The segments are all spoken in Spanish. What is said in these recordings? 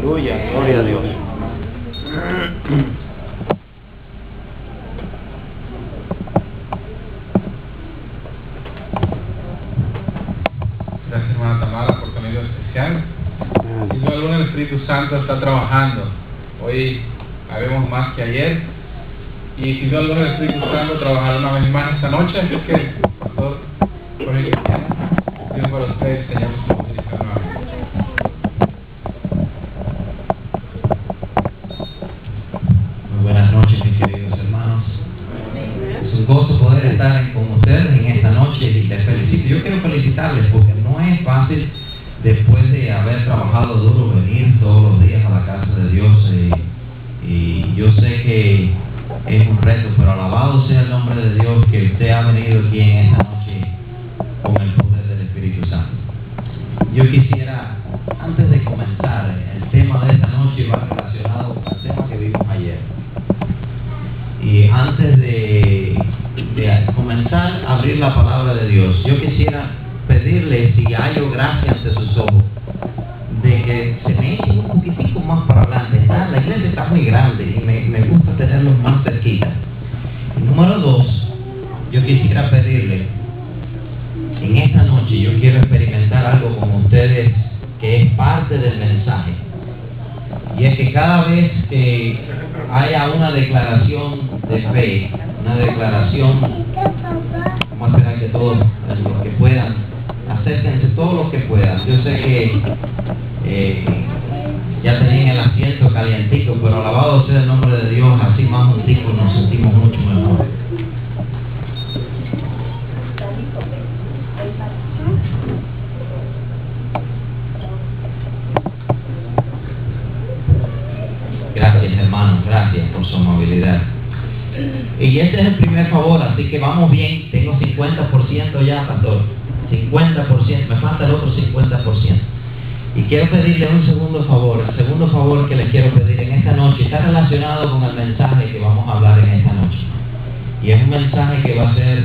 Aleluya, gloria a Dios. Gracias, hermana Tamara, por tu medio especial. Sin duda alguna el Espíritu Santo está trabajando. Hoy habemos más que ayer. Y sin duda alguna el Espíritu Santo trabajará una vez más esta noche. Así que, pastor, por el cristiano, pido para ustedes, Señor, su bendición nuevamente. Muy buenas noches, mis queridos hermanos. Es un gozo poder estar con ustedes en esta noche y les felicito. Yo quiero felicitarles porque no es fácil, después de haber trabajado duro, venir todos los días a la casa de Dios. Y yo sé que es un reto, pero alabado sea el nombre de Dios que usted ha venido aquí en esta noche con el poder del Espíritu Santo. Yo quisiera, antes de comenzar, el tema de esta noche va relacionado con el tema que vimos ayer. Y antes de comenzar a abrir la palabra de Dios, yo quisiera pedirle, si hallo gracia ante sus ojos, de que se me echen un poquitico más para adelante. La iglesia está muy grande y me gusta tenerlos más cerquita. Número 2, yo quisiera pedirle, en esta noche yo quiero experimentar algo con ustedes que es parte del mensaje. Y es que cada vez que haya una declaración de fe, una declaración, vamos a esperar que todos los que puedan, acérquense todos los que puedan. Yo sé que ya tenían el asiento calientico, pero alabado sea el nombre de Dios, así más juntitos nos sentimos mucho mejor. Gracias, hermanos, gracias por su amabilidad. Y este es el primer favor, así que vamos bien. Tengo 50% ya, pastor. 50%, me falta el otro 50%. Y quiero pedirle un segundo favor. El segundo favor que les quiero pedir en esta noche está relacionado con el mensaje que vamos a hablar en esta noche. Y es un mensaje que va a ser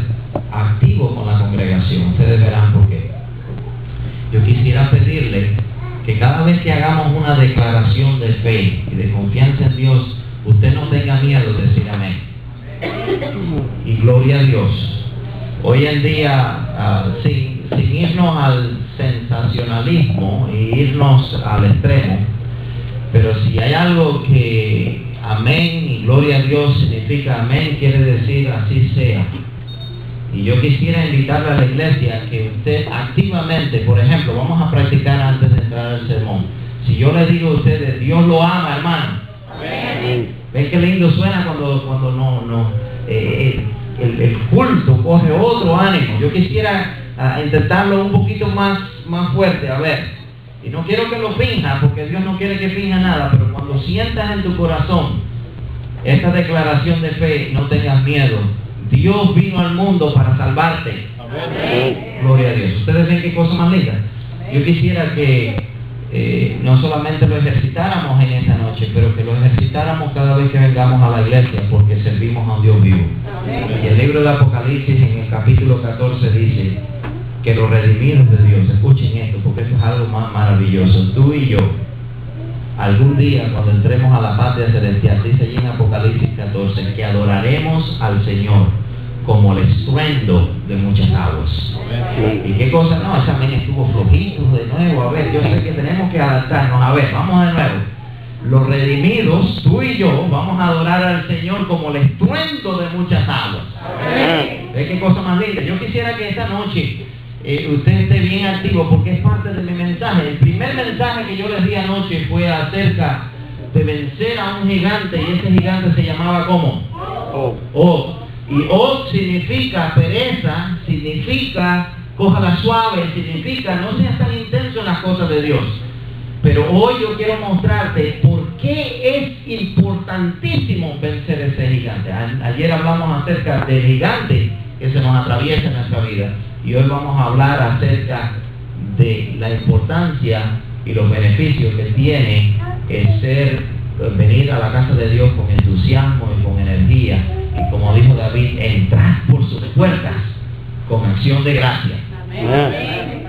activo con la congregación. Ustedes verán por qué. Yo quisiera pedirle que cada vez que hagamos una declaración de fe y de confianza en Dios, usted no tenga miedo de decir amén. Y gloria a Dios. Hoy en día, sin irnos al sensacionalismo e irnos al extremo, pero si hay algo que amén y gloria a Dios significa amén, quiere decir así sea. Y yo quisiera invitarle a la iglesia que usted activamente, por ejemplo, vamos a practicar antes de entrar al sermón. Si yo le digo a ustedes, Dios lo ama, hermano. Amén. ¿Ven qué lindo suena cuando el culto coge otro ánimo? Yo quisiera intentarlo un poquito más fuerte, a ver. Y no quiero que lo finja, porque Dios no quiere que finja nada, pero cuando sientas en tu corazón esta declaración de fe, no tengas miedo. Dios vino al mundo para salvarte. Amén. Gloria a Dios. ¿Ustedes ven qué cosa más linda? Yo quisiera que no solamente lo ejercitáramos en esta noche, pero que lo ejercitáramos cada vez que vengamos a la iglesia, porque servimos a un Dios vivo. Amén. Y el libro de Apocalipsis en el capítulo 14 dice que los redimidos de Dios, escuchen esto, porque esto es algo más maravilloso. Tú y yo, algún día cuando entremos a la patria celestial, dice allí en Apocalipsis 14, que adoraremos al Señor como el estruendo de muchas aguas. Amén. ¿Y qué cosa? No, esa amén estuvo flojito de nuevo. A ver, yo sé que tenemos que adaptarnos. A ver, vamos de nuevo. Los redimidos, tú y yo, vamos a adorar al Señor como el estruendo de muchas aguas. Amén. ¿Ves qué cosa más linda? Yo quisiera que esta noche usted esté bien activo, porque es parte de mi mensaje. El primer mensaje que yo les di anoche fue acerca de vencer a un gigante, y ese gigante se llamaba ¿cómo? Og. Y Og significa pereza, significa cójala suave, significa no seas tan intenso en las cosas de Dios. Pero hoy yo quiero mostrarte por qué es importantísimo vencer ese gigante. Ayer hablamos acerca del gigante que se nos atraviesa en nuestra vida. Y hoy vamos a hablar acerca de la importancia y los beneficios que tiene venir a la casa de Dios con entusiasmo y con energía. Y como dijo David, entrar por sus puertas con acción de gracia. Amén.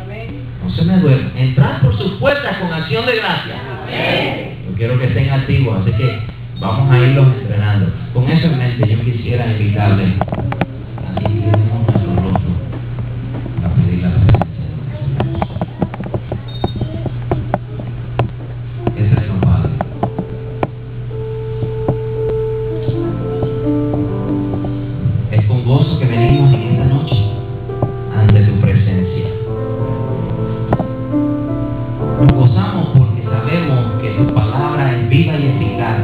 No se me duerma. Entrar por sus puertas con acción de gracia. Amén. Yo quiero que estén activos, así que vamos a irlos entrenando. Con eso en mente, yo quisiera invitarles a que inclinemos nuestro rostro a pedir la presencia de Dios. Eterno Padre, es con gozo que venimos en esta noche ante tu presencia. Nos gozamos porque sabemos que tu palabra es viva y eficaz.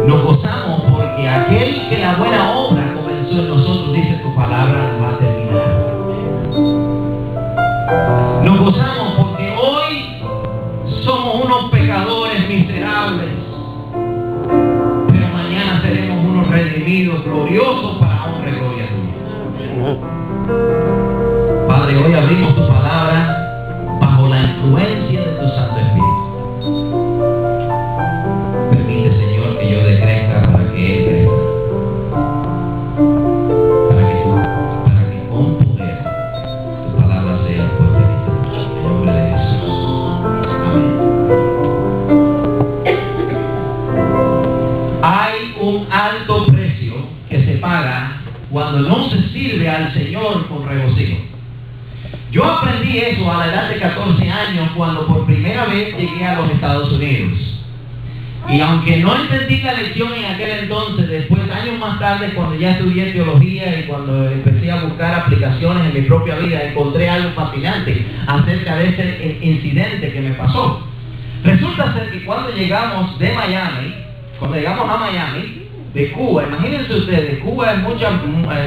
Nos gozamos porque aquel que la buena obra comenzó en nosotros, dice tu palabra, va a terminar. Nos gozamos porque hoy somos unos pecadores miserables, pero mañana seremos unos redimidos gloriosos para honra y gloria tuya. Padre, hoy abrimos tu palabra bajo la influencia de tu Santo Espíritu. Permite, Señor, que yo decrezca para que Él crezca. Para que con poder tu palabra sea puesta en esta noche. En el nombre de Jesús. Amén. Hay un alto precio que se paga cuando no se sirve al Señor con regocijo. Yo aprendí eso a la edad de 14 años cuando por primera vez llegué a los Estados Unidos. Y aunque no entendí la lección en aquel entonces, después, años más tarde, cuando ya estudié teología y cuando empecé a buscar aplicaciones en mi propia vida, encontré algo fascinante acerca de ese incidente que me pasó. Resulta ser que cuando llegamos a Miami, de Cuba, imagínense ustedes, Cuba es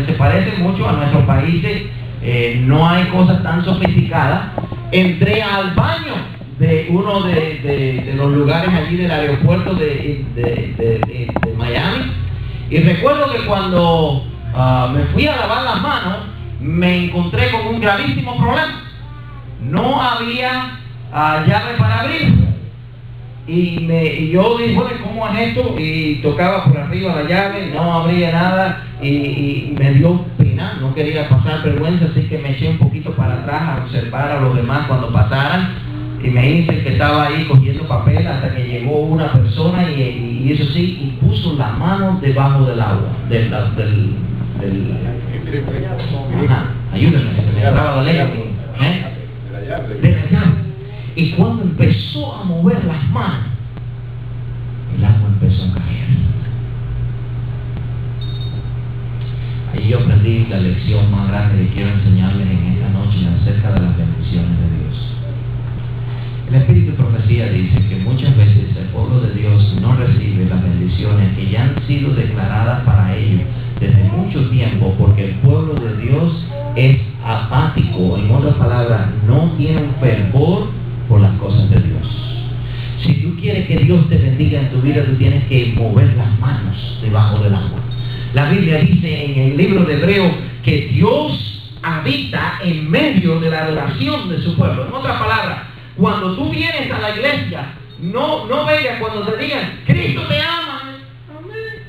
se parece mucho a nuestros países, no hay cosas tan sofisticadas. Entré al baño de uno de los lugares allí del aeropuerto de Miami, y recuerdo que cuando me fui a lavar las manos, me encontré con un gravísimo problema. No había llave para abrir. Y yo dije, bueno, ¿cómo es esto? Y tocaba por arriba la llave, no abría nada, y me dio pena, no quería pasar vergüenza, así que me eché un poquito para atrás a observar a los demás cuando pasaran, y me hice que estaba ahí cogiendo papel hasta que llegó una persona y eso sí, y puso la mano debajo del agua, ayúdenme, se me traba la lengua, de la llave. Y cuando empezó a mover las manos, el agua empezó a caer. Ahí yo aprendí la lección más grande que quiero enseñarles en esta noche acerca de las bendiciones de Dios. El Espíritu de Profecía dice que muchas veces el pueblo de Dios no recibe las bendiciones que ya han sido declaradas para ellos desde mucho tiempo, porque el pueblo de Dios es apático, en otras palabras, no tiene un fervor por las cosas de Dios. Si tú quieres que Dios te bendiga en tu vida, tú tienes que mover las manos debajo del agua. La Biblia dice en el libro de Hebreo que Dios habita en medio de la adoración de su pueblo. En otras palabras, cuando tú vienes a la iglesia, no vengas cuando te digan, Cristo te ama. Amén.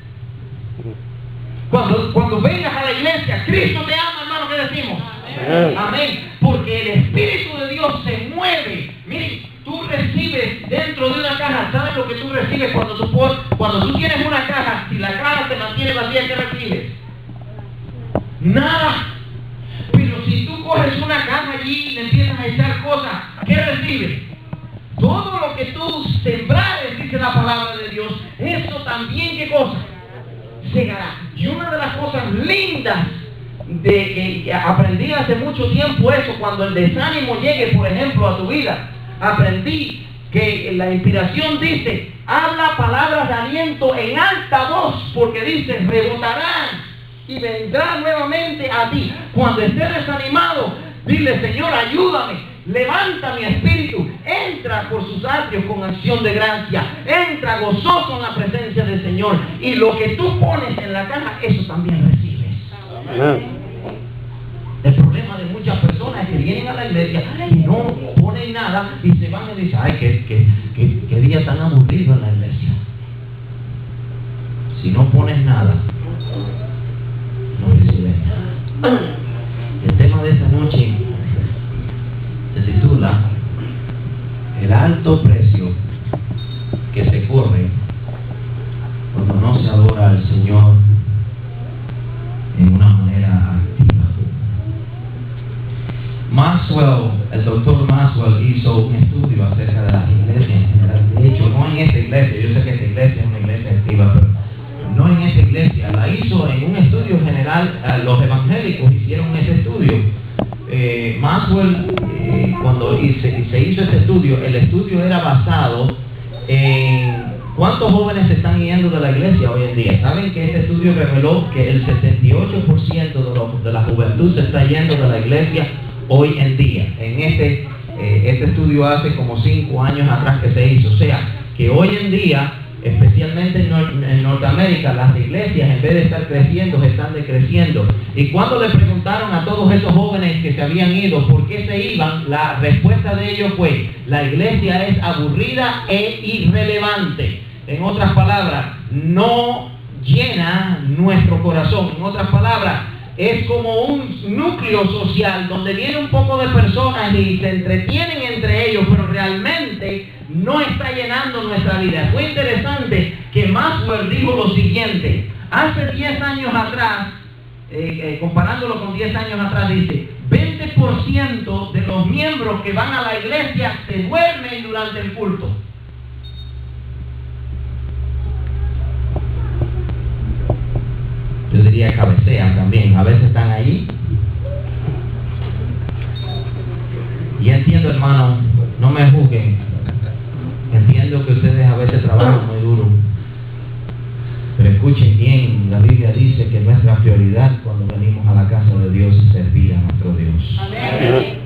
Cuando vengas a la iglesia, Cristo te ama, hermano, ¿qué decimos? Amén. Amén. Porque el Espíritu de Dios se mueve. Miren, tú recibes dentro de una caja, ¿sabes lo que tú recibes cuando tú tienes una caja? Si la caja se mantiene vacía, ¿qué recibes? Nada. Pero si tú coges una caja allí y le empiezas a echar cosas, ¿qué recibes? Todo lo que tú sembrares, dice la palabra de Dios, eso también, ¿qué cosa? Segará. Y una de las cosas lindas de que aprendí hace mucho tiempo eso, cuando el desánimo llegue, por ejemplo, a tu vida, aprendí que la inspiración dice, habla palabras de aliento en alta voz, porque dice, rebotarán y vendrá nuevamente a ti. Cuando estés desanimado, dile, Señor, ayúdame, levanta mi espíritu, entra por sus atrios con acción de gracia, entra gozoso en la presencia del Señor, y lo que tú pones en la caja, eso también recibes. Amén. El problema de muchas personas es que vienen a la iglesia y no ponen nada y se van y dicen, ay, qué día tan aburrido en la iglesia. Si no pones nada, no recibes nada. El tema de esta noche se titula Maxwell, el doctor Maxwell hizo un estudio acerca de las iglesias en general. De hecho, no en esta iglesia, yo sé que esta iglesia es una iglesia activa, pero no en esta iglesia, la hizo en un estudio general. Los evangélicos hicieron ese estudio. Maxwell, cuando se hizo ese estudio, el estudio era basado en cuántos jóvenes se están yendo de la iglesia hoy en día. Saben que este estudio reveló que el 78% de la juventud se está yendo de la iglesia hoy en día. En este estudio hace como 5 años atrás que se hizo. O sea, que hoy en día, especialmente en Norteamérica, las iglesias, en vez de estar creciendo, están decreciendo. Y cuando le preguntaron a todos esos jóvenes que se habían ido por qué se iban, la respuesta de ellos fue: la iglesia es aburrida e irrelevante. En otras palabras, no llena nuestro corazón. En otras palabras, es como un núcleo social donde viene un poco de personas y se entretienen entre ellos, pero realmente no está llenando nuestra vida. Fue interesante que Maxwell dijo lo siguiente: hace 10 años atrás, comparándolo con 10 años atrás, dice, 20% de los miembros que van a la iglesia se duermen durante el culto. Yo diría cabecean también, a veces están ahí. Y entiendo, hermano, no me juzguen. Entiendo que ustedes a veces trabajan muy duro. Pero escuchen bien, la Biblia dice que nuestra prioridad cuando venimos a la casa de Dios es servir a nuestro Dios. Amén.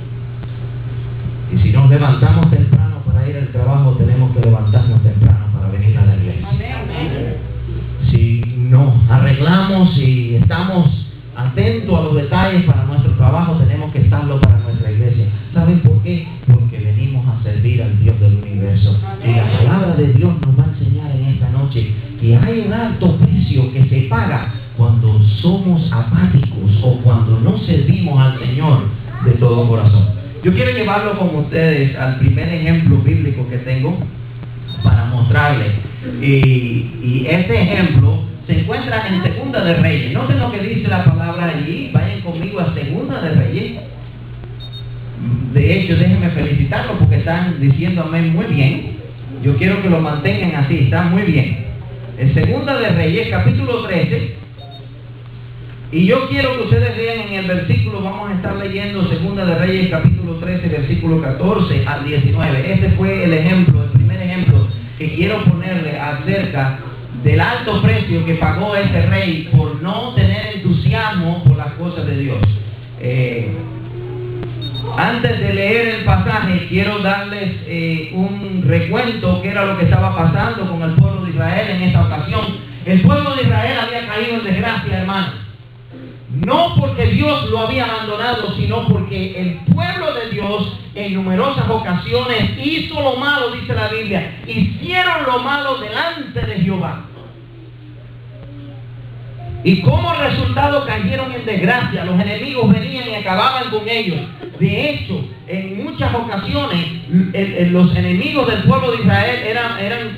Y si nos levantamos temprano para ir al trabajo, tenemos que levantarnos temprano para venir a la iglesia. Amén. Si nos arreglamos y estamos atentos a los detalles para nuestro trabajo, tenemos que estarlo para nuestra iglesia. ¿Saben por qué? Porque venimos a servir al Dios del universo. Y la palabra de Dios nos va a enseñar en esta noche que hay un alto precio que se paga cuando somos apáticos o cuando no servimos al Señor de todo corazón. Yo quiero llevarlo con ustedes al primer ejemplo bíblico que tengo para mostrarles. Y este ejemplo se encuentra en Segunda de Reyes. Noten lo que dice la palabra allí. Vayan conmigo a Segunda de Reyes. De hecho, déjenme felicitarlos porque están diciendo amén muy bien. Yo quiero que lo mantengan así, están muy bien. En Segunda de Reyes, capítulo 13. Y yo quiero que ustedes vean en el versículo, vamos a estar leyendo Segunda de Reyes, capítulo 13, versículo 14 al 19. Este fue el ejemplo, el primer ejemplo que quiero ponerle acerca del alto precio que pagó este rey por no tener entusiasmo por las cosas de Dios. Antes de leer el pasaje, quiero darles un recuento que era lo que estaba pasando con el pueblo de Israel en esta ocasión. El pueblo de Israel había caído en desgracia, hermano. No porque Dios lo había abandonado, sino porque el pueblo de Dios en numerosas ocasiones hizo lo malo, dice la Biblia. Hicieron lo malo delante de Jehová. Y como resultado cayeron en desgracia. Los enemigos venían y acababan con ellos. De hecho, en muchas ocasiones los enemigos del pueblo de Israel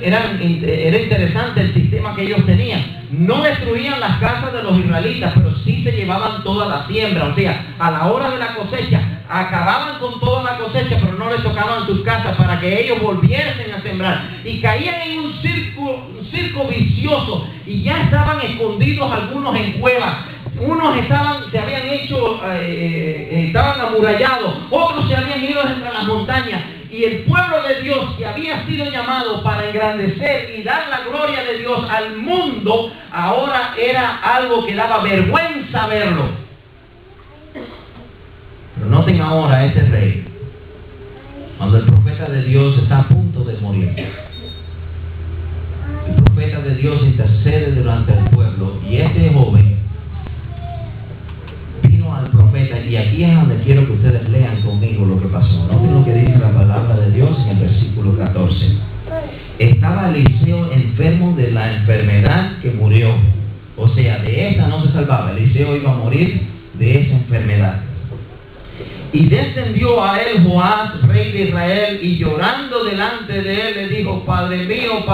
era interesante el sistema que ellos tenían. No destruían las casas de los israelitas, pero sí se llevaban toda la siembra. O sea, a la hora de la cosecha, acababan con toda la cosecha, pero no les tocaban sus casas para que ellos volviesen a sembrar. Y caían en un circo vicioso y ya estaban escondidos algunos en cuevas. Unos se habían hecho, estaban amurallados, otros se habían ido entre las montañas. Y el pueblo de Dios, que había sido llamado para engrandecer y dar la gloria de Dios al mundo, ahora era algo que daba vergüenza verlo. Pero noten ahora a este rey, cuando el profeta de Dios está a punto de morir. El profeta de Dios intercede durante el pueblo y este joven vino al profeta, y aquí es donde quiero que ustedes lean conmigo lo que pasó. Noten lo que dice la palabra de Dios en el versículo 14. Estaba Eliseo enfermo de la enfermedad que murió. O sea, de esa no se salvaba. Eliseo iba a morir de esa enfermedad. Y descendió a él Joás, rey de Israel, y llorando delante de él le dijo: Padre mío,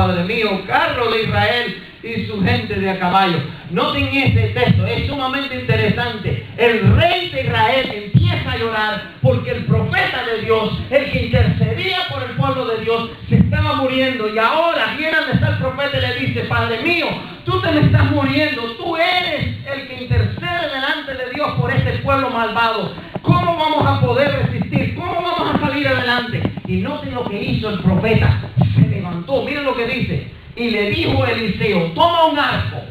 carro de Israel y su gente de a caballo. Noten este texto, es sumamente interesante. El rey de Israel empieza a llorar. orar, porque el profeta de Dios, el que intercedía por el pueblo de Dios, se estaba muriendo. Y ahora viene donde está el profeta y le dice: Padre mío, tú te me estás muriendo, tú eres el que intercede delante de Dios por este pueblo malvado. ¿Cómo vamos a poder resistir? ¿Cómo vamos a salir adelante? Y noten lo que hizo el profeta. Se levantó, miren lo que dice. Y le dijo a Eliseo: toma un arco.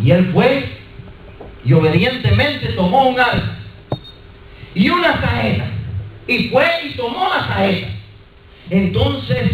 Y él fue y obedientemente tomó un arco y una saeta. Y fue y tomó la saeta. Entonces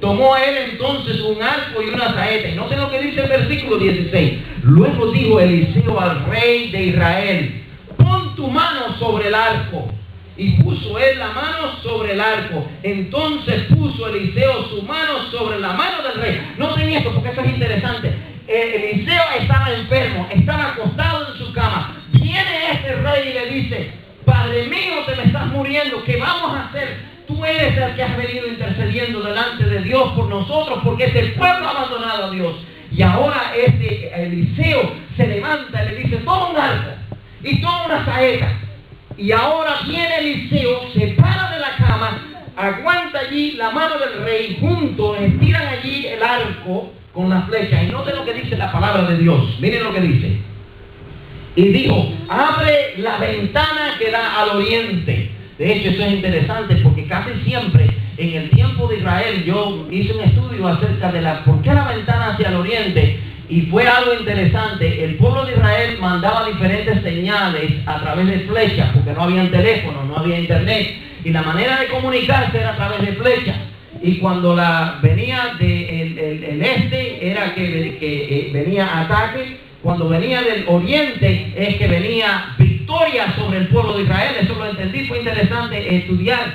tomó entonces un arco y una saeta. Y no sé lo que dice el versículo 16. Luego dijo Eliseo al rey de Israel: pon tu mano sobre el arco. Y puso él la mano sobre el arco. Entonces puso Eliseo su mano sobre la mano del rey. Noten esto porque eso es interesante. Eliseo estaba enfermo, estaba acostado en su cama. Viene este rey y le dice: Padre mío, te me estás muriendo, ¿qué vamos a hacer? Tú eres el que has venido intercediendo delante de Dios por nosotros, porque este pueblo ha abandonado a Dios. Y ahora Eliseo se levanta y le dice: toma un arco y toma una saeta. Y ahora viene Eliseo, se para de la cama, aguanta allí la mano del rey, juntos estiran allí el arco con la flecha. Y noten lo que dice la palabra de Dios. Miren lo que dice. Y dijo: abre la ventana que da al oriente. De hecho, eso es interesante porque casi siempre en el tiempo de Israel, yo hice un estudio acerca de por qué la ventana hacia el oriente. Y fue algo interesante. El pueblo de Israel mandaba diferentes señales a través de flechas, porque no había teléfono, no había internet, y la manera de comunicarse era a través de flechas. Y cuando venía del este era que venía ataque. Cuando venía del oriente es que venía victoria sobre el pueblo de Israel. Eso lo entendí, fue interesante estudiar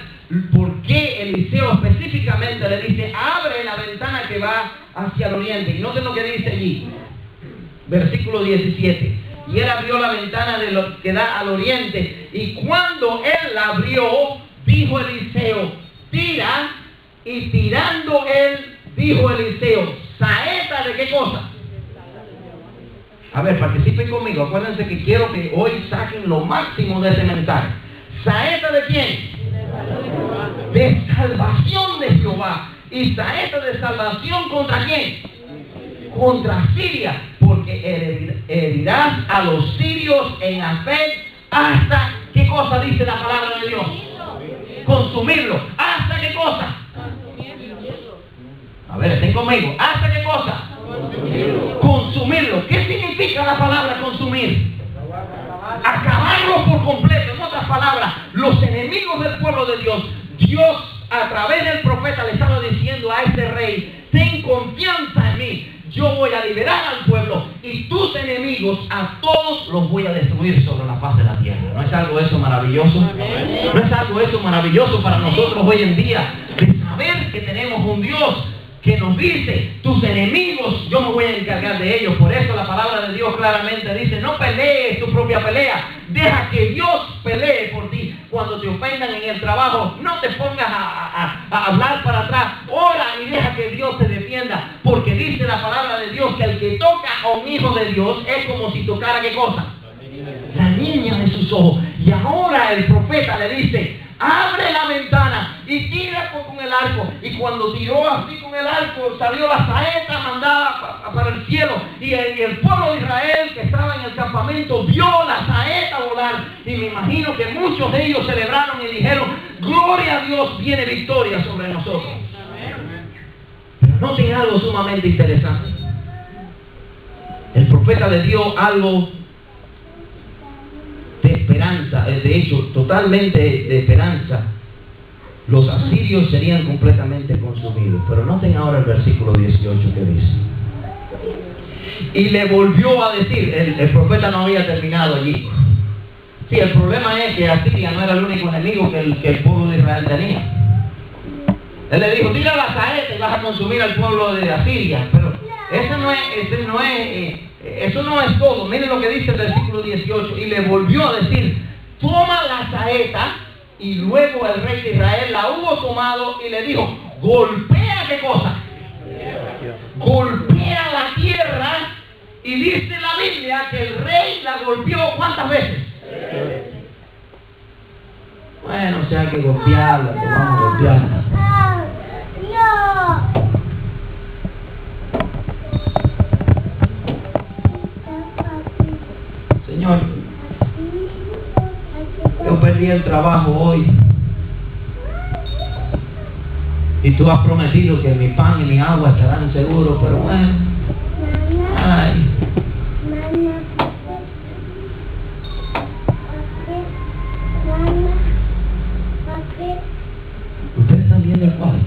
por qué Eliseo específicamente le dice: abre la ventana que va hacia el oriente. Y noten lo que dice allí, versículo 17. Y él abrió la ventana que da al oriente. Y cuando él la abrió, dijo Eliseo: tira. Y tirando él, dijo Eliseo: ¿saeta de qué cosa? A ver, participen conmigo. Acuérdense que quiero que hoy saquen lo máximo de ese mensaje. ¿Saeta de quién? De salvación de Jehová. ¿Y saeta de salvación contra quién? Contra Siria. Porque herirás a los sirios en Afec hasta, ¿qué cosa dice la palabra de Dios? Consumirlo. ¿Hasta qué cosa? A ver, estén conmigo. ¿Hasta qué cosa? Consumirlo. ¿Qué significa la palabra consumir? Acabarlo por completo. En otras palabras, los enemigos del pueblo de Dios, Dios a través del profeta le estaba diciendo a este rey: ten confianza en mí, yo voy a liberar al pueblo y tus enemigos a todos los voy a destruir sobre la faz de la tierra. ¿No es algo eso maravilloso? ¿No es algo eso maravilloso para nosotros hoy en día? De saber que tenemos un Dios que nos dice: tus enemigos, yo me voy a encargar de ellos. Por eso la palabra de Dios claramente dice: no pelees tu propia pelea, deja que Dios pelee por ti. Cuando te ofendan en el trabajo, no te pongas a hablar para atrás, ora y deja que Dios te defienda, porque dice la palabra de Dios que el que toca a un hijo de Dios es como si tocara, ¿qué cosa? La niña de sus ojos. Y ahora el profeta le dice: abre la ventana y tira con el arco. Y cuando tiró así con el arco, salió la saeta mandada para el cielo. Y el pueblo de Israel que estaba en el campamento vio la saeta volar. Y me imagino que muchos de ellos celebraron y dijeron: gloria a Dios, viene victoria sobre nosotros. Pero noten algo sumamente interesante. El profeta le dio algo de esperanza, de hecho, totalmente de esperanza. Los asirios serían completamente consumidos. Pero noten ahora el versículo 18 que dice: y le volvió a decir, el profeta no había terminado allí. Sí, el problema es que Asiria no era el único enemigo que el pueblo de Israel tenía. Él le dijo: tira la saeta y vas a consumir al pueblo de Asiria. Pero eso no es todo. Miren lo que dice el versículo 18. Y le volvió a decir: toma la saeta. Y luego el rey de Israel la hubo tomado y le dijo: golpea, ¿qué cosa? Golpea la tierra Y dice la Biblia que el rey la golpeó ¿cuántas veces? Bueno, si hay que golpearla, pues vamos a golpearla. Señor, yo perdí el trabajo hoy. Y tú has prometido que mi pan y mi agua estarán seguros, pero bueno. Ay. Ustedes están viendo el cuarto.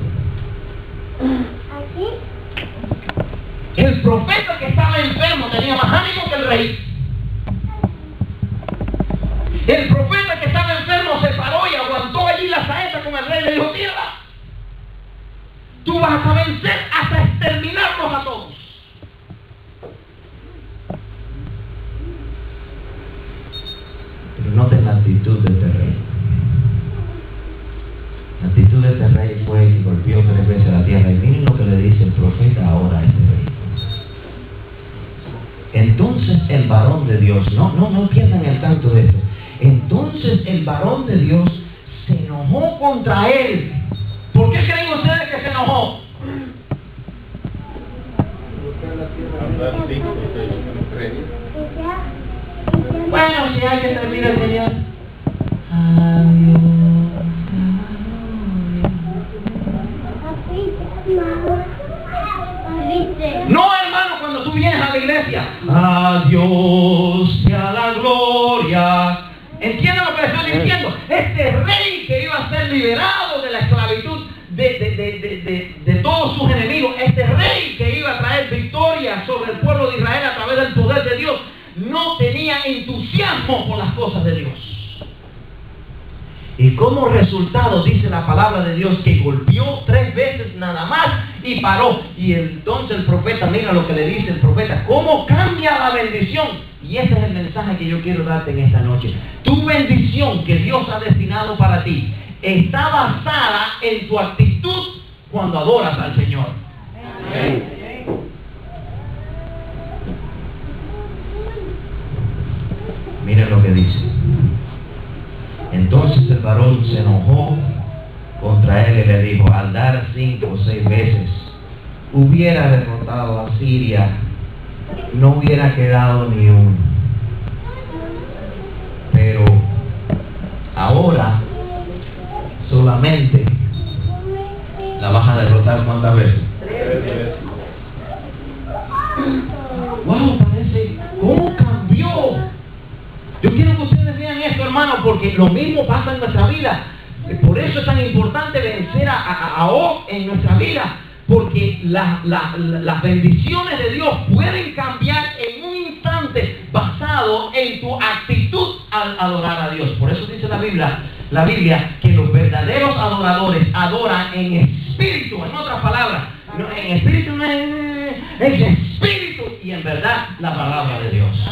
El profeta que estaba enfermo tenía más ánimo que el rey. El profeta que estaba enfermo se paró y aguantó allí la saeta con el rey. Le dijo: mira, tú vas a vencer hasta exterminarnos a todos. Pero noten la actitud de este rey. La actitud de este rey fue que golpeó 3 veces la tierra. Y miren lo que le dice el profeta ahora a este rey. Entonces el varón de Dios, no pierdan el canto de esto. Entonces el varón de Dios se enojó contra él. ¿Por qué creen ustedes que se enojó? Bueno, si hay que terminar el Señor. No, hermano, cuando tú vienes a la iglesia, a Dios sea la gloria. ¿Entienden lo que le estoy diciendo? Este rey que iba a ser liberado de la esclavitud de todos sus enemigos, este rey que iba a traer victoria sobre el pueblo de Israel a través del poder de Dios, no tenía entusiasmo por las cosas de Dios. Y como resultado dice la palabra de Dios que golpeó 3 veces nada más y paró. Y entonces el profeta, mira lo que le dice el profeta, cómo cambia la bendición. Y ese es el mensaje que yo quiero darte en esta noche. Tu bendición que Dios ha destinado para ti está basada en tu actitud cuando adoras al Señor. Amén. Miren lo que dice. Entonces el varón se enojó contra él y le dijo: al dar 5 o 6 veces hubiera derrotado a Siria, no hubiera quedado ni uno. Pero ahora solamente la vas a derrotar ¿cuántas veces? 3 veces. Wow, parece, ¿cómo cambió? Yo quiero que ustedes vean esto, hermano, porque lo mismo pasa en nuestra vida. Por eso es tan importante vencer a Og en nuestra vida, porque las bendiciones de Dios pueden cambiar en un instante basado en tu actitud al adorar a Dios. Por eso dice la Biblia que los verdaderos adoradores adoran en espíritu. En otras palabras, no, en espíritu no es espíritu y en verdad la palabra de Dios.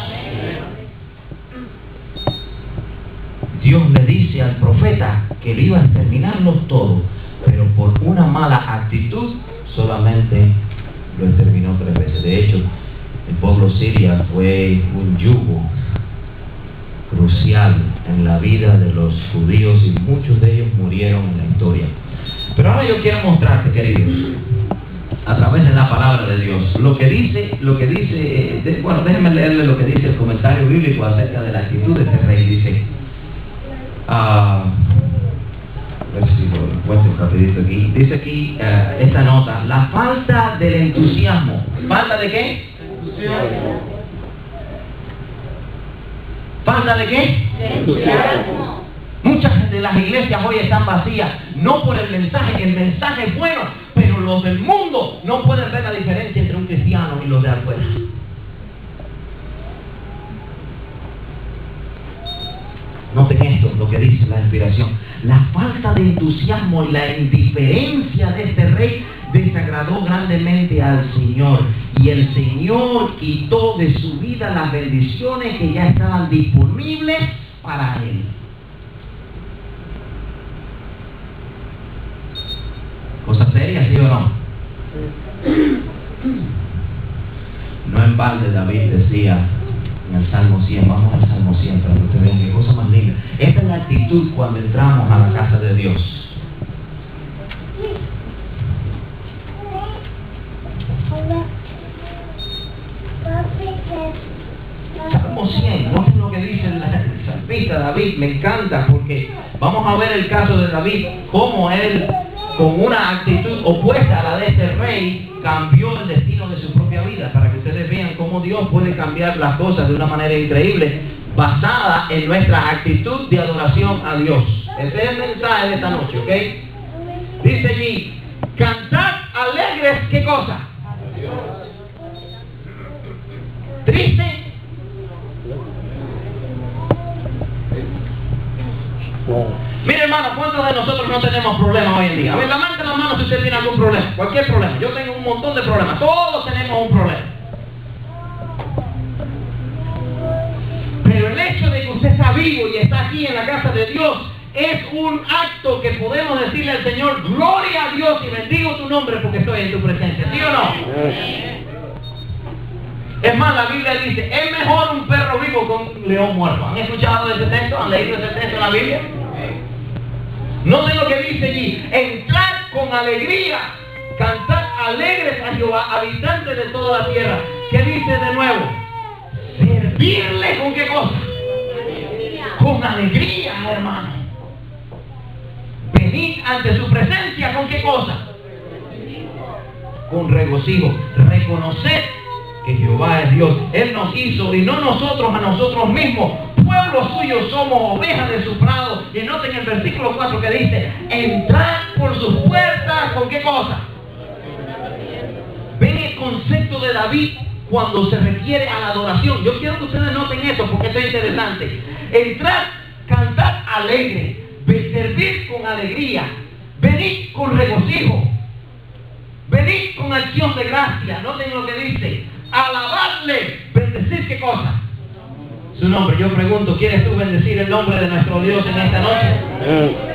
Dios le dice al profeta que le iba a exterminarlos todos, pero por una mala actitud solamente lo exterminó 3 veces. De hecho, el pueblo siria fue un yugo crucial en la vida de los judíos y muchos de ellos murieron en la historia. Pero ahora yo quiero mostrarte, queridos, a través de la palabra de Dios, lo que dice, bueno, déjenme leerle lo que dice el comentario bíblico acerca de la actitud de este rey. Dice, a ver si lo encuentro rapidito aquí. Dice aquí esta nota: la falta del entusiasmo. ¿Falta de qué? Entusiasmo. ¿Falta de qué? Entusiasmo. Muchas de las iglesias hoy están vacías, no por el mensaje es bueno, pero los del mundo no pueden ver la diferencia entre un cristiano y los de afuera. Noten esto, lo que dice la inspiración. La falta de entusiasmo y la indiferencia de este rey desagradó grandemente al Señor. Y el Señor quitó de su vida las bendiciones que ya estaban disponibles para él. ¿Cosa seria, sí o no? No es en balde David decía en el Salmo 100, vamos al Salmo 100 para que ustedes vean qué cosa más linda. Esta es la actitud cuando entramos a la casa de Dios. Salmo 100, no es lo que dice el salmista David, me encanta porque vamos a ver el caso de David, cómo él, con una actitud opuesta a la de este rey, cambió el destino de su propia vida, para que ustedes vean cómo Dios puede cambiar las cosas de una manera increíble, basada en nuestra actitud de adoración a Dios. Ese es el mensaje de esta noche, ¿ok? Dice allí, cantad alegres, ¿qué cosa? Triste. Mire, hermano, ¿cuántos de nosotros no tenemos problemas hoy en día? A ver, levante la mano si usted tiene algún problema, cualquier problema. Yo tengo un montón de problemas, todos tenemos un problema. Pero el hecho de que usted está vivo y está aquí en la casa de Dios es un acto que podemos decirle al Señor, gloria a Dios y bendigo tu nombre porque estoy en tu presencia, ¿sí o no? Es más, la Biblia dice, es mejor un perro vivo que un león muerto. ¿Han escuchado ese texto? ¿Han leído ese texto en la Biblia? Noten lo que dice allí, entrad con alegría, cantad alegres a Jehová, habitantes de toda la tierra. ¿Qué dice de nuevo? Servirle con qué cosa? Con alegría, hermano. Venid ante su presencia con qué cosa? Con regocijo. Reconocer que Jehová es Dios. Él nos hizo y no nosotros a nosotros mismos. Pueblo suyo somos, ovejas de su prado. Y noten el versículo 4 que dice, entrad por sus puertas con qué cosa. Ven el concepto de David cuando se refiere a la adoración. Yo quiero que ustedes noten esto porque esto es interesante. Entrad, cantad alegre, servir con alegría, venid con regocijo, venid con acción de gracia. Noten lo que dice, alabadle, bendecir qué cosa. Su nombre. Yo pregunto, ¿quieres tú bendecir el nombre de nuestro Dios en esta noche?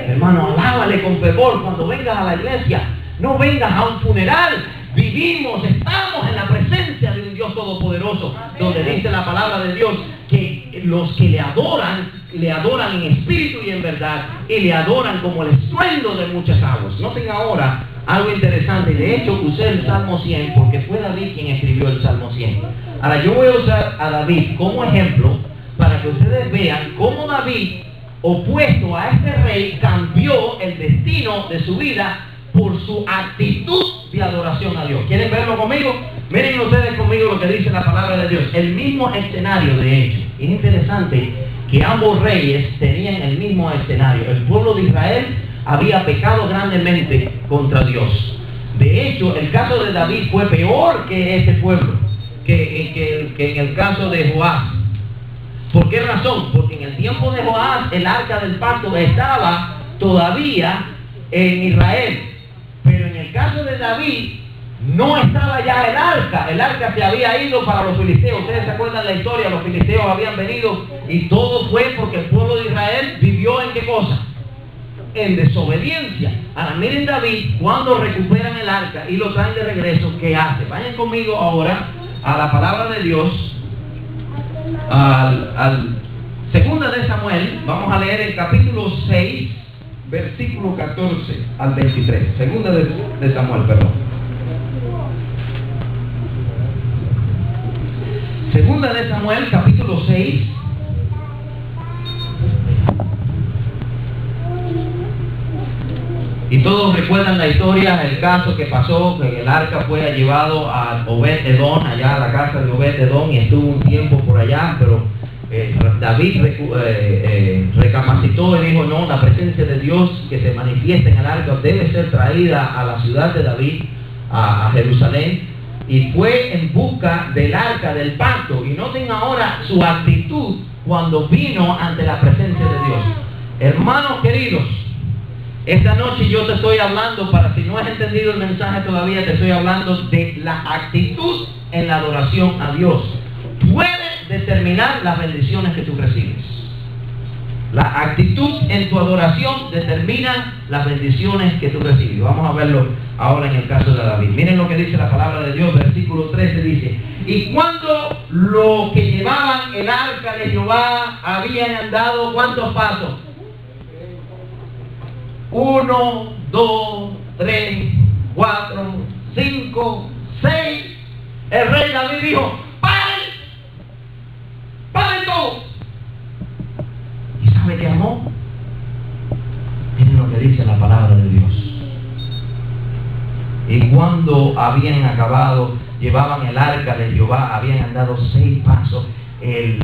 Hermano, alábale con fervor cuando vengas a la iglesia. No vengas a un funeral. Vivimos, estamos en la presencia de un Dios todopoderoso, donde dice la palabra de Dios que los que le adoran en espíritu y en verdad, y le adoran como el estruendo de muchas aguas. Noten ahora algo interesante. De hecho, usé el Salmo 100 porque fue David quien escribió el Salmo 100. Ahora yo voy a usar a David como ejemplo para que ustedes vean cómo David, opuesto a este rey, cambió el destino de su vida por su actitud de adoración a Dios. ¿Quieren verlo conmigo? Miren ustedes conmigo lo que dice la palabra de Dios. El mismo escenario, de hecho. Es interesante que ambos reyes tenían el mismo escenario. El pueblo de Israel había pecado grandemente contra Dios. De hecho, el caso de David fue peor que este pueblo, que en el caso de Joás. ¿Por qué razón? Porque en el tiempo de Joás el arca del pacto estaba todavía en Israel. Pero en el caso de David no estaba ya el arca se había ido para los filisteos. Ustedes se acuerdan de la historia, los filisteos habían venido y todo fue porque el pueblo de Israel vivió en qué cosa, en desobediencia. Ahora miren David, cuando recuperan el arca y lo traen de regreso, ¿qué hace? Vayan conmigo ahora a la palabra de Dios, al segunda de Samuel. Vamos a leer el capítulo 6, versículo 14 al 23. Segunda de Samuel, perdón. Segunda de Samuel, capítulo 6. Y todos recuerdan la historia, el caso que pasó, que el arca fue llevado a Obed-Edom, allá a la casa de Obed-Edom, y estuvo un tiempo por allá, pero David recapacitó y dijo, no, la presencia de Dios que se manifiesta en el arca debe ser traída a la ciudad de David, a Jerusalén, y fue en busca del arca del pacto. Y noten ahora su actitud cuando vino ante la presencia de Dios. Hermanos queridos, esta noche yo te estoy hablando, para si no has entendido el mensaje todavía, te estoy hablando de la actitud en la adoración a Dios. Puede determinar las bendiciones que tú recibes. La actitud en tu adoración determina las bendiciones que tú recibes. Vamos a verlo ahora en el caso de David. Miren lo que dice la palabra de Dios, versículo 13 dice: y cuando los que llevaban el arca de Jehová habían andado, ¿cuántos pasos? 1, 2, 3, 4, 5, 6. El rey David dijo: ¡paren! ¡Paren todos! ¿Y sabe qué amó? Miren lo que dice la palabra de Dios. Y cuando habían acabado, llevaban el arca de Jehová, habían andado 6 pasos, él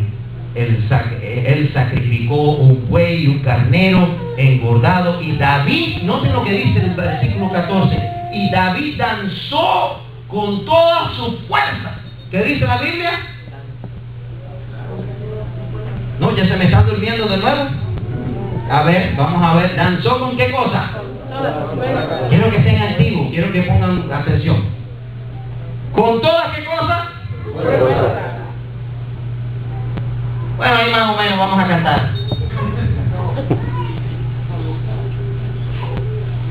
sacrificó un buey y un carnero engordado, y David, noten lo que dice en el versículo 14, y David danzó con todas sus fuerzas. ¿Qué dice la Biblia? No, ya se me está durmiendo de nuevo. A ver, vamos a ver, ¿danzó con qué cosa? Quiero que estén activos, quiero que pongan atención. ¿Con todas qué cosas? Bueno, ahí más o menos vamos a cantar.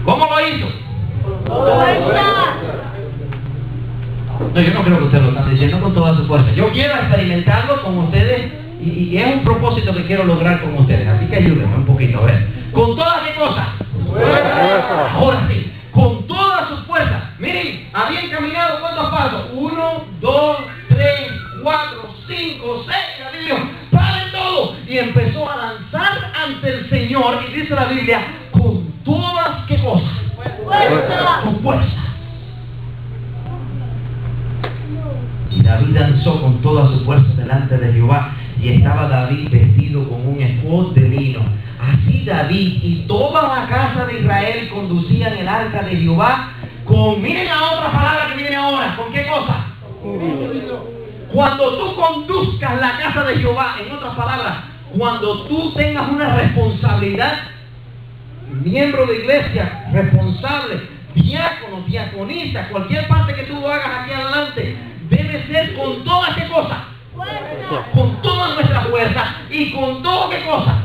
¿Cómo lo hizo? No, yo no creo que ustedes lo están diciendo con toda su fuerza. Yo quiero experimentarlo con ustedes y es un propósito que quiero lograr con ustedes. Así que ayúdenme un poquito, a ver. ¿Con todas qué cosas? Ahora sí, con todas sus fuerzas. Miren, habían caminado ¿cuántos pasos? 1, 2, 3, 4, 5, 6. Dios, paren todo. Y empezó a danzar ante el Señor. Y dice la Biblia, con todas qué cosas. Con fuerza. Y David danzó con toda su fuerza delante de Jehová. Y estaba David vestido con un efod de lino. Así David y toda la casa de Israel conducían el arca de Jehová con, miren la otra palabra que viene ahora, ¿con qué cosa? Cuando tú conduzcas la casa de Jehová, en otras palabras, cuando tú tengas una responsabilidad, miembro de iglesia, responsable, diácono, diaconista, cualquier parte que tú hagas aquí adelante, debe ser con todas qué cosas. Con toda nuestra fuerza y con todo qué cosa.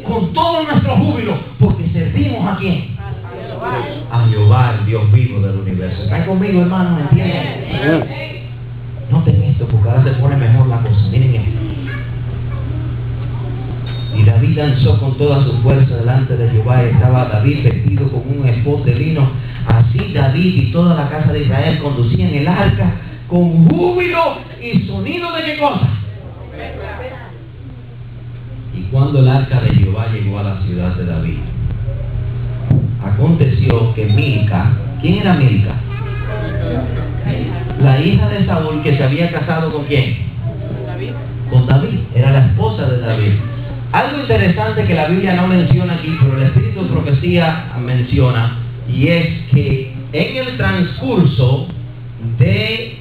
Con todo nuestro júbilo, porque servimos a quién? A Jehová, el Dios vivo del universo. ¿Están conmigo, hermanos? ¿Entienden? Noten esto, porque ahora se pone mejor la cosa. Miren esto. Y David danzó con toda su fuerza delante de Jehová, y estaba David vestido con un efod de lino. Así David y toda la casa de Israel conducían el arca con júbilo y sonido de qué cosa. Y cuando el arca de Jehová llegó a la ciudad de David, aconteció que Milca, ¿quién era Milca? La hija de Saúl, que se había casado ¿con quién? Con David, era la esposa de David. Algo interesante que la Biblia no menciona aquí, pero el Espíritu de Profecía menciona, y es que en el transcurso de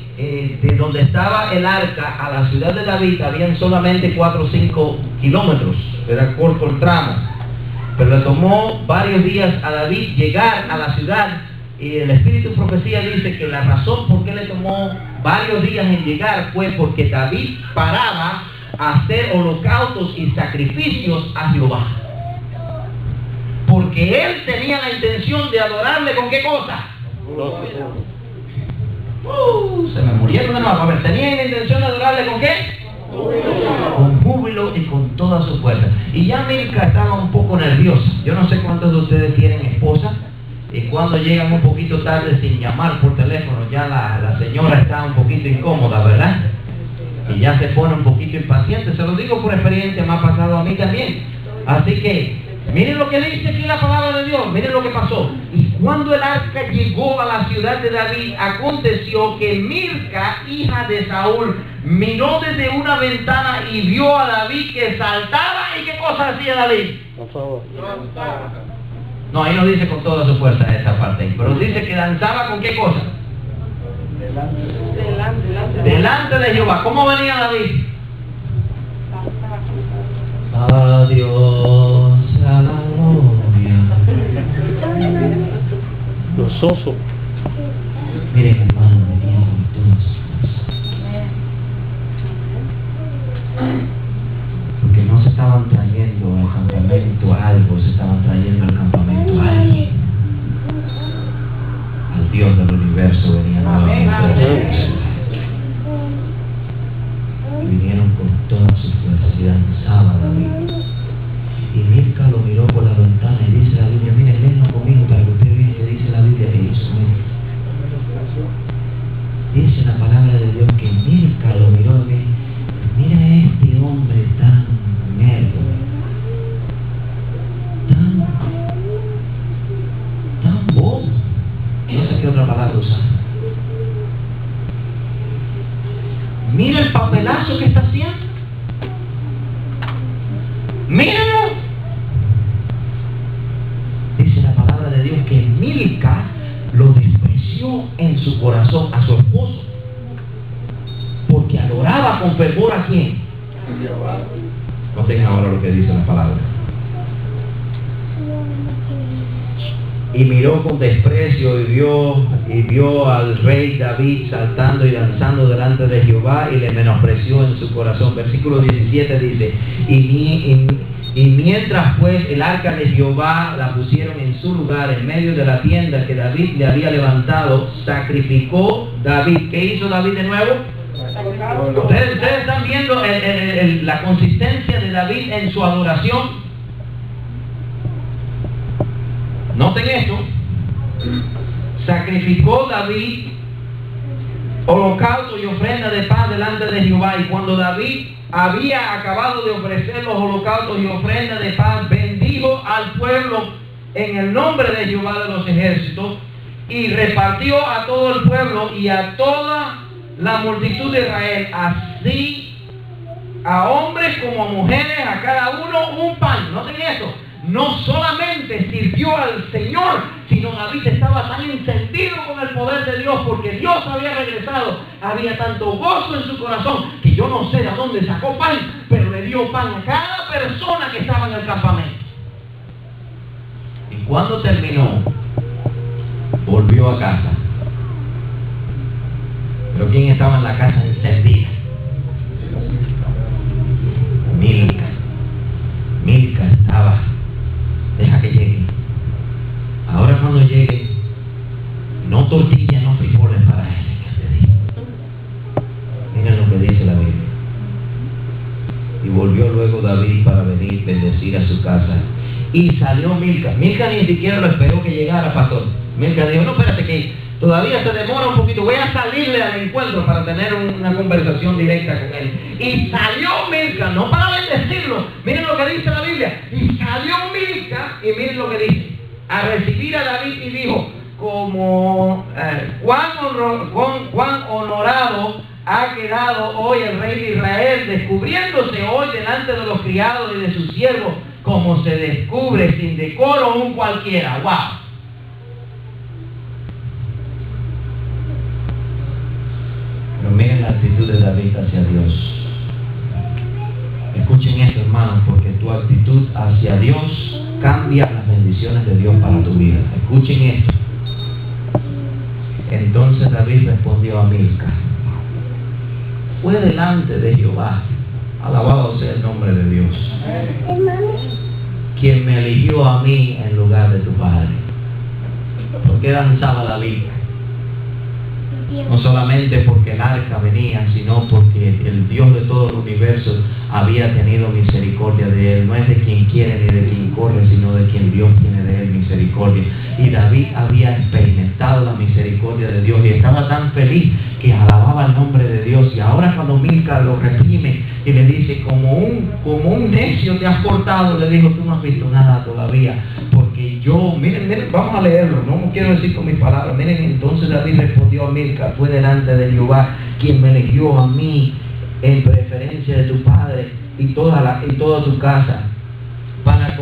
donde estaba el arca a la ciudad de David habían solamente 4 o 5 kilómetros, era corto el tramo, pero le tomó varios días a David llegar a la ciudad, y el Espíritu de Profecía dice que la razón por qué le tomó varios días en llegar fue porque David paraba a hacer holocaustos y sacrificios a Jehová, porque él tenía la intención de adorarle ¿con qué cosa? Se me murieron de nuevo. A ver, tenía la intención de adorarle ¿con qué? Con júbilo y con toda su fuerza. Y ya Milca estaba un poco nerviosa. Yo no sé cuántos de ustedes tienen esposa, y cuando llegan un poquito tarde sin llamar por teléfono, ya la señora está un poquito incómoda, ¿verdad? Y ya se pone un poquito impaciente. Se lo digo por experiencia, me ha pasado a mí también. Así que miren lo que dice aquí la palabra de Dios, miren lo que pasó. Y cuando el arca llegó a la ciudad de David, aconteció que Milca, hija de Saúl, miró desde una ventana y vio a David que saltaba. ¿Y qué cosa hacía David? Por favor. No, ahí no dice con toda su fuerza esa parte, pero dice que danzaba ¿con qué cosa? Delante de Jehová. ¿Cómo venía David? A Dios a la gloria. Gozoso. Miren, hermano, venían con todas sus fuerzas. Porque no se estaban trayendo al campamento algo, se estaban trayendo al campamento a alguien. Y vinieron con toda su fuerza y danzaba David. Y Milca lo miró por la ventana y dice la Biblia, miren, léenlo conmigo para que usted vea que dice la Biblia que hizo. Dice la palabra de Dios que Milca lo miró y dijo, mira este hombre tan negro, tan bobo. No sé qué otra palabra usar. Mira el papelazo que está haciendo. Míralo. Dice la palabra de Dios que Milca lo despreció en su corazón a su esposo, porque adoraba con fervor ¿a quién? Noten ahora lo que dice la palabra. Y miró con desprecio y vio al rey David saltando y danzando delante de Jehová y le menospreció en su corazón. Versículo 17 dice, y mientras pues el arca de Jehová la pusieron en su lugar en medio de la tienda que David le había levantado, sacrificó David. ¿Qué hizo David de nuevo? Ustedes están viendo la consistencia de David en su adoración. Noten esto. Sacrificó David holocausto y ofrenda de paz delante de Jehová. Y cuando David había acabado de ofrecer los holocaustos y ofrendas de paz, bendijo al pueblo en el nombre de Jehová de los ejércitos y repartió a todo el pueblo y a toda la multitud de Israel, así a hombres como a mujeres, a cada uno un pan. Noten esto. No solamente sirvió al Señor, sino David estaba tan encendido con el poder de Dios, porque Dios había regresado. Había tanto gozo en su corazón, que yo no sé de dónde sacó pan, pero le dio pan a cada persona que estaba en el campamento. Y cuando terminó, volvió a casa. Pero ¿quién estaba en la casa encendida? Milca. Milca estaba. Deja que llegue. Ahora cuando llegue, no tortillas, no frijoles para él. Miren lo que dice la Biblia. Y volvió luego David para venir, bendecir a su casa. Y salió Milca. Milca ni siquiera lo esperó que llegara, pastor. Milca dijo, no, espérate que todavía se demora un poquito. Voy a salirle al encuentro para tener una conversación directa con él. Y salió Milca, no para bendecirlo. Miren lo que dice la Biblia. Y salió Milca, y miren lo que dice. A recibir a David y dijo, cuán honorado ha quedado hoy el rey de Israel, descubriéndose hoy delante de los criados y de sus siervos, como se descubre sin decoro un cualquiera. ¡Wow! Pero miren la actitud de David hacia Dios. Escuchen esto, hermanos, porque tu actitud hacia Dios cambia las bendiciones de Dios para tu vida. Escuchen esto. Entonces David respondió a Milca, fue delante de Jehová, alabado sea el nombre de Dios, quien me eligió a mí en lugar de tu padre. ¿Por qué danzaba David? No solamente porque el arca venía, sino porque el Dios de todo el universo había tenido misericordia de él. No es de quien quiere ni de quien corre, sino de quien Dios tiene de él misericordia. Y David había experimentado la misericordia de Dios y estaba tan feliz que alababa el nombre de Dios. Y ahora cuando Milca lo reprime y le dice, como un necio te has portado, le dijo, tú no has visto nada todavía. Porque yo, miren, vamos a leerlo, no quiero decir con mis palabras. Miren, entonces David respondió a Milca, fue delante de Jehová quien me eligió a mí en preferencia de tu padre y toda tu casa para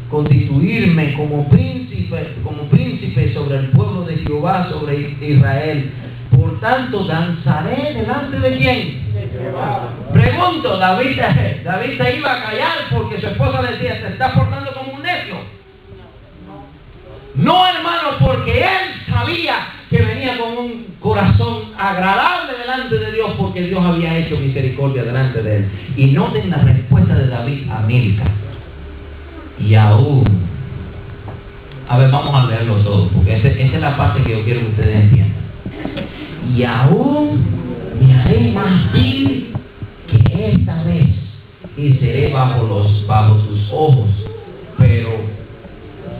constituirme como príncipe sobre el pueblo de Jehová, sobre Israel. Por tanto, danzaré delante de quién. Pregunto, David se iba a callar porque su esposa le decía, te estás portando como un necio. No, hermano, porque él sabía que venía con un corazón agradable delante de Dios, porque Dios había hecho misericordia delante de él. Y noten la respuesta de David a Milca. Y aún, a ver, vamos a leerlo todo, porque esa es la parte que yo quiero que ustedes entiendan. Y aún me haré más vil que esta vez, y seré bajo tus ojos, pero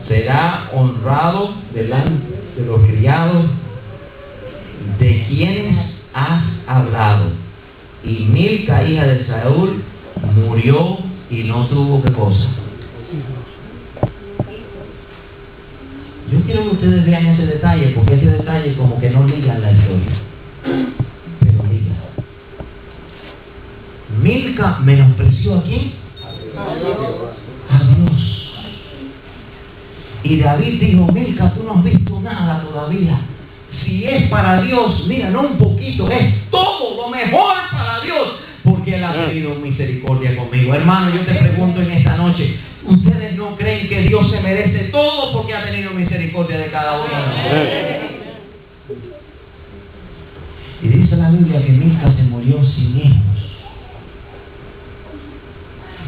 será honrado delante de los criados de quienes has hablado. Y Milca, hija de Saúl, murió y no tuvo qué cosa. Yo quiero que ustedes vean ese detalle, porque ese detalle como que no liga la historia, pero liga. Milca menospreció a quién? A Dios. Y David dijo: Milca, tú no has visto nada todavía. Si es para Dios, mira, no un poquito, es todo lo mejor para Dios, porque Él ha tenido misericordia conmigo. Hermano, yo te pregunto en esta noche, ¿ustedes no creen que Dios se merece todo porque ha tenido misericordia de cada uno de nosotros? Y dice la Biblia que Milca se murió sin hijos.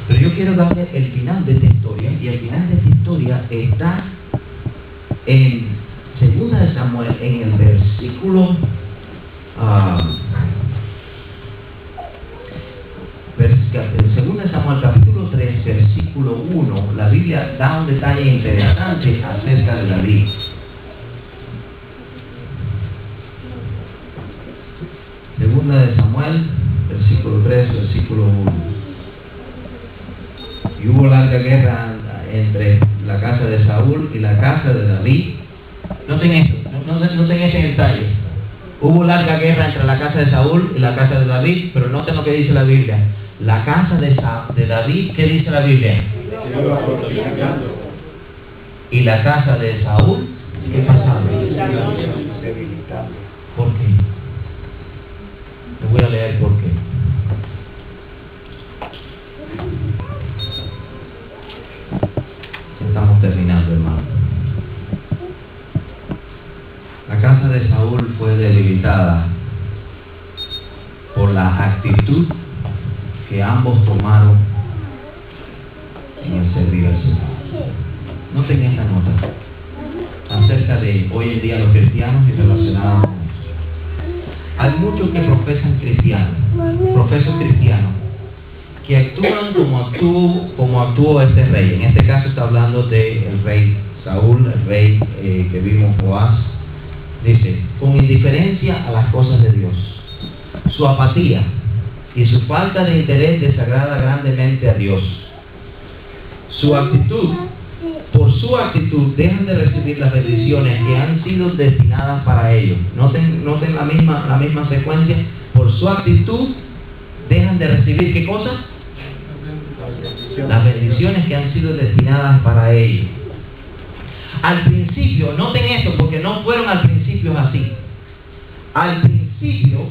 Pero yo quiero darle el final de esta historia, y el final de esta historia está en 2 de Samuel, en el versículo en 2 de Samuel capítulo 3, versículo 1, la Biblia da un detalle interesante acerca de David. Segunda de Samuel, versículo 3, versículo 1. Y hubo larga guerra entre la casa de Saúl y la casa de David. Noten esto, noten ese detalle. Hubo larga guerra entre la casa de Saúl y la casa de David, pero noten lo que dice la Biblia. La casa de David, ¿qué dice la Biblia? Y la casa de Saúl, ¿qué pasaba? ¿Por qué? Les voy a leer por qué. Estamos terminando, hermano. La casa de Saúl fue debilitada por la actitud que ambos tomaron en el servir al Señor. Noten esta nota acerca de hoy en día los cristianos y relacionados con eso. Hay muchos que profesan cristianos, que actúan como actuó este rey. En este caso está hablando del rey Saúl, el rey que vimos, Joás. Dice: con indiferencia a las cosas de Dios, su apatía y su falta de interés desagrada grandemente a Dios. Por su actitud dejan de recibir las bendiciones que han sido destinadas para ellos. Noten la misma secuencia. Por su actitud dejan de recibir ¿qué cosa? Las bendiciones que han sido destinadas para ellos. Al principio, noten esto, porque no fueron al principio así. Al principio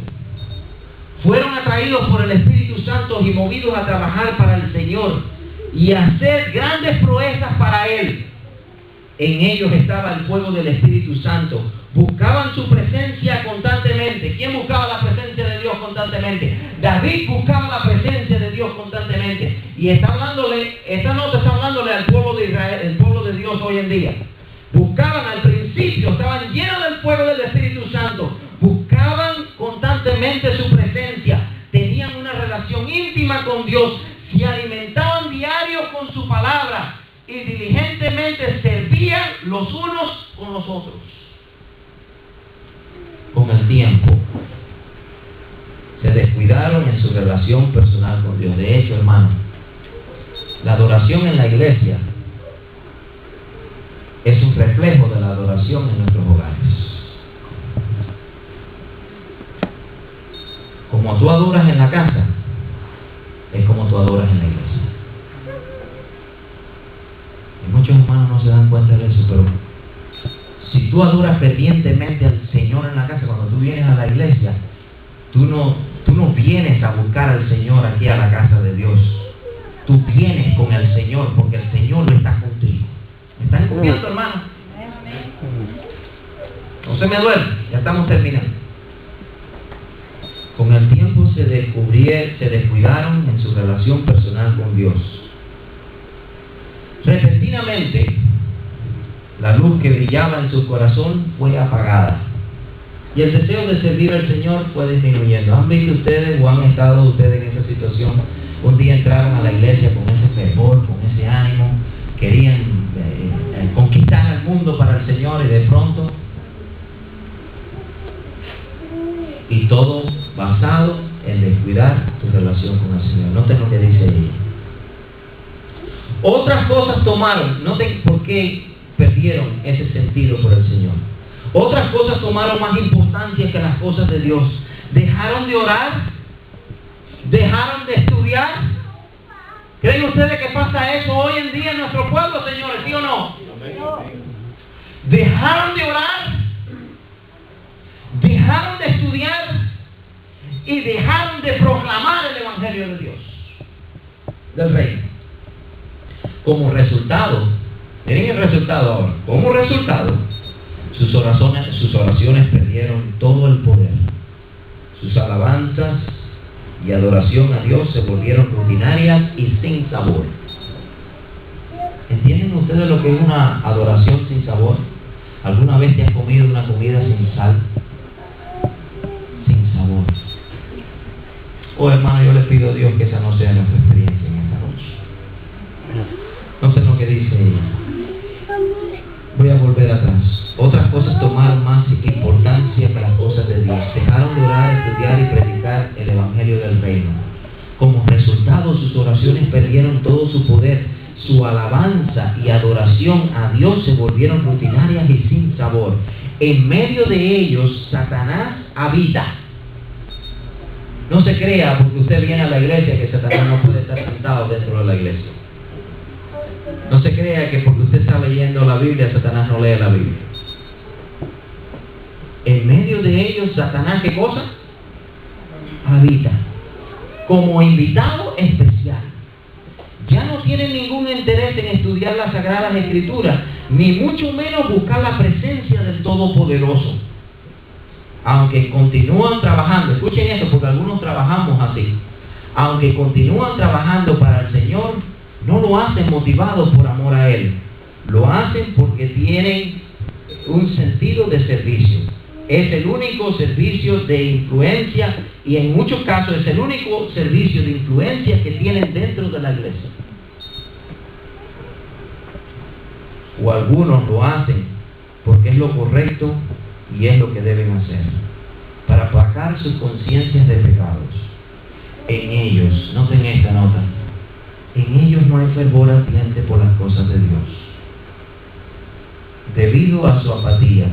fueron atraídos por el Espíritu Santo y movidos a trabajar para el Señor y a hacer grandes proezas para Él. En ellos estaba el fuego del Espíritu Santo. Buscaban su presencia constantemente. ¿Quién buscaba la presencia de Dios constantemente? David buscaba la presencia de Dios constantemente. Y esta nota está hablándole al pueblo de Israel, el pueblo de Dios hoy en día. Buscaban al principio, estaban llenos del fuego del Espíritu Santo. Buscaban constantemente su presencia. Tenían una relación íntima con Dios. Se alimentaban diario con su palabra. Y diligentemente servían los unos con los otros. Con el tiempo se descuidaron en su relación personal con Dios. De hecho, hermano, la adoración en la iglesia es un reflejo de la adoración en nuestros hogares. Como tú adoras en la casa, es como tú adoras en la iglesia. Y muchos hermanos no se dan cuenta de eso, pero si tú adoras fervientemente al Señor en la casa, cuando tú vienes a la iglesia, tú no vienes a buscar al Señor aquí a la casa de Dios. Tú vienes con el Señor porque el Señor lo está contigo. ¿Me están escuchando, hermano? No se me duele, ya estamos terminando. Con el tiempo se descuidaron en su relación personal con Dios. Repentinamente, la luz que brillaba en su corazón fue apagada. Y el deseo de servir al Señor fue disminuyendo. ¿Han visto ustedes o han estado ustedes en esa situación? Un día entraron a la iglesia con ese fervor, con ese ánimo, querían conquistar al mundo para el Señor, y de pronto, y todo basado en descuidar tu relación con el Señor. Noten lo que dice ella. Otras cosas tomaron, noten por qué perdieron ese sentido por el Señor. Otras cosas tomaron más importancia que las cosas de Dios. Dejaron de orar, dejaron de estudiar. ¿Creen ustedes que pasa eso hoy en día en nuestro pueblo, señores? ¿Sí o no? Dejaron de orar, dejaron de estudiar y dejaron de proclamar el Evangelio de Dios, del reino. Como resultado, miren el resultado ahora. Como resultado, sus oraciones perdieron todo el poder. Sus alabanzas y adoración a Dios se volvieron rutinarias y sin sabor. ¿Entienden ustedes lo que es una adoración sin sabor? ¿Alguna vez te has comido una comida sin sal? Sin sabor. Oh, hermano, yo les pido a Dios que esa no sea nuestra experiencia en esta noche. No sé lo que dice ella. Voy a volver atrás. Otras cosas tomaron más importancia que las cosas de Dios. Dejaron de orar, estudiar y predicar el Evangelio del reino. Como resultado, sus oraciones perdieron todo su poder. Su alabanza y adoración a Dios se volvieron rutinarias y sin sabor. En medio de ellos, Satanás habita. No se crea porque usted viene a la iglesia que Satanás no puede estar sentado dentro de la iglesia. No se crea que porque usted está leyendo la Biblia, Satanás no lee la Biblia. En medio de ellos, Satanás, ¿qué cosa? Habita. Como invitado especial. Ya no tienen ningún interés en estudiar las Sagradas Escrituras, ni mucho menos buscar la presencia del Todopoderoso. Aunque continúan trabajando, escuchen esto porque algunos trabajamos así. Aunque continúan trabajando para el Señor, no lo hacen motivados por amor a Él. Lo hacen porque tienen un sentido de servicio. Es el único servicio de influencia y en muchos casos es el único servicio de influencia que tienen dentro de la iglesia. O algunos lo hacen porque es lo correcto y es lo que deben hacer, para aplacar sus conciencias de pecados. En ellos, noten esta nota, en ellos no hay fervor ardiente por las cosas de Dios. Debido a su apatía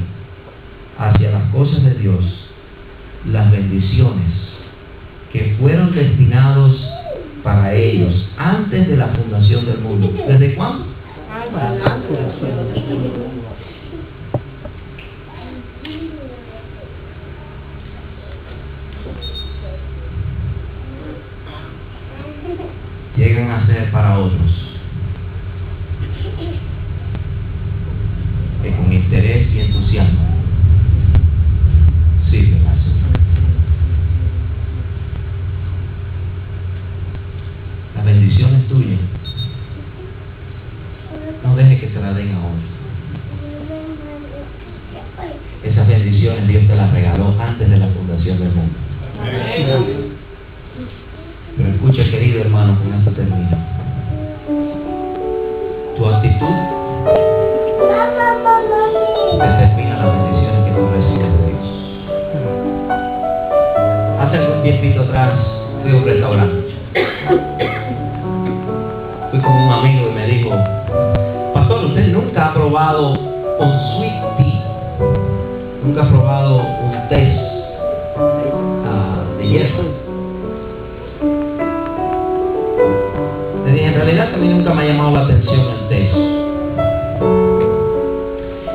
hacia las cosas de Dios, las bendiciones que fueron destinados para ellos antes de la fundación del mundo. ¿Desde cuándo? Llegan a ser para otros que con interés y entusiasmo sirven al Señor. Las bendiciones tuyas, no dejes que se las den a otros. Esas bendiciones Dios te las regaló antes de la fundación del mundo. Pero escucha, querido hermano, con esto termina. Tu actitud determina las bendiciones que tú recibes de Dios. Hace algún tiempito atrás fui a un restaurante. Fui con un amigo y me dijo: pastor, ¿usted nunca ha probado un sweet tea? ¿Nunca ha probado un té de hierro? Le dije, en realidad a mí nunca me ha llamado la atención el té.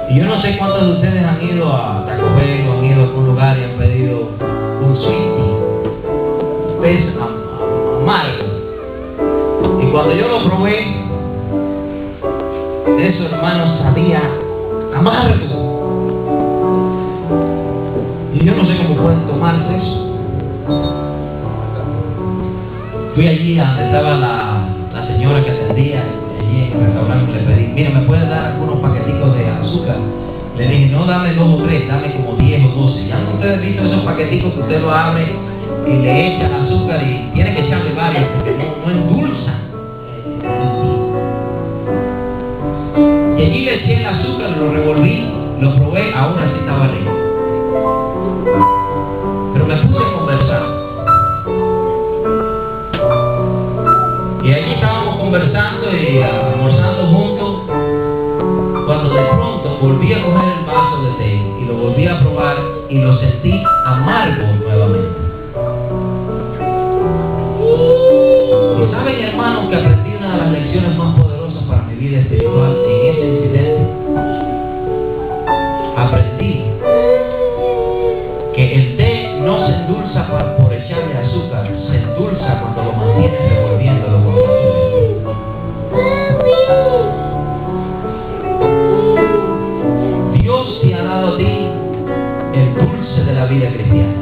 Y yo no sé cuántos de ustedes han ido a Taco Bell o han ido a algún lugar y han pedido un sweet tea, un té amargo. Y cuando yo lo probé, eso, hermano, sabía amargo. Y yo no sé cómo pueden tomarse eso. Fui allí a donde estaba la señora que atendía allí en el restaurante, le pedí: mire, ¿me puede dar algunos paquetitos de azúcar Le dije, no dame 2 o 3, dame como 10 o 12. Ya no ustedes visto esos paquetitos que usted lo abre y le echan azúcar y tiene que echarle varias porque no endulzan. Y allí le eché el azúcar, lo revolví, lo probé, aún así estaba rico. Pero me puse a conversar. Y allí estábamos conversando y almorzando juntos, cuando de pronto volví a coger el vaso de té y lo volví a probar y lo sentí amargo nuevamente. Y saben, hermanos, que aprendí una de las lecciones más poderosas para mi vida espiritual en ese incidente. Aprendí que el té no se endulza por echarle azúcar, se endulza cuando lo mantienes revolviéndolo constantemente. Dios te ha dado a ti el dulce de la vida cristiana.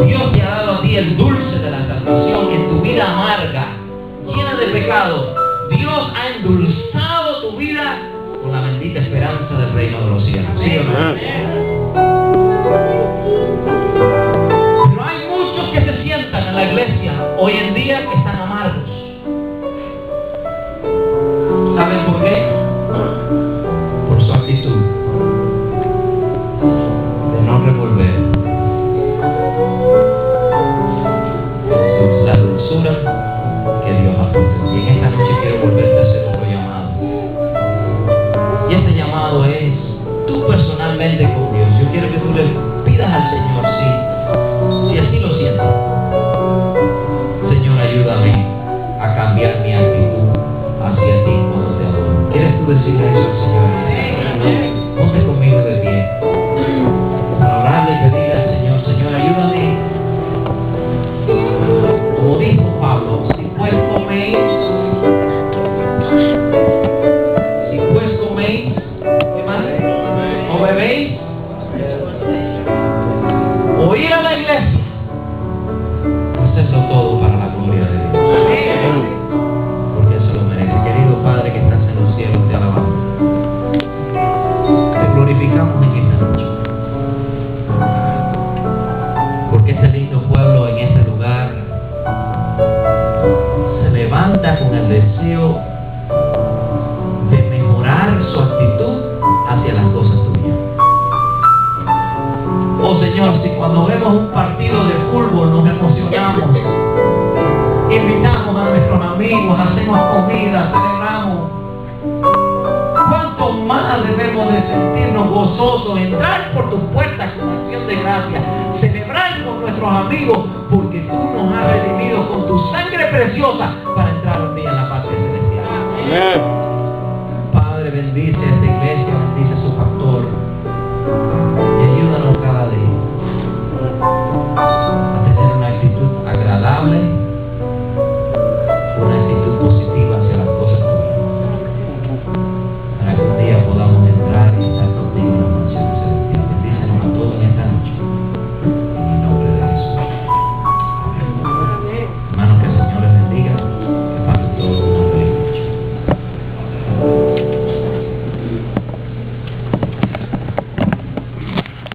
Dios te ha dado a ti el dulce de la salvación en tu vida amarga, llena de pecado. Dios ha endulzado tu vida con la bendita esperanza del reino de los cielos. ¿Sí o no? Pero hay muchos que se sientan en la iglesia hoy en día que están amargos. ¿Saben por qué? Por su actitud de no revolver la dulzura que Dios ha puesto. Y en esta noche quiero volverte a hacer otro llamado. Y este llamado es tú personalmente con Dios. Yo quiero que tú le pidas al Señor, si así lo sientes. Señor, ayúdame a cambiar mi actitud hacia ti cuando te adoro. ¿Quieres tú decirle eso al Señor? Ponte conmigo de pie para orarle y pedirle al Señor, Señor, ayúdame. Como dijo Pablo, si pues coméis, ¿qué más? O bebéis, o ir a la iglesia, hacerlo todo para la gloria de Dios. Porque eso lo merece. Querido Padre que estás en los cielos, te alabamos. Te glorificamos en esta noche. Porque este lindo pueblo en este lugar se levanta con el deseo de mejorar su actitud hacia las cosas tuyas. Oh Señor, si cuando vemos un partido de fútbol nos emocionamos, invitamos a nuestros amigos, hacemos comida, celebramos, ¿cuánto más debemos de sentirnos gozosos, entrar por tus puertas con acción de gracia, celebrar con nuestros amigos, porque tú nos has redimido con tu sangre preciosa para entrar un día en la patria celestial? Amén. Padre, bendice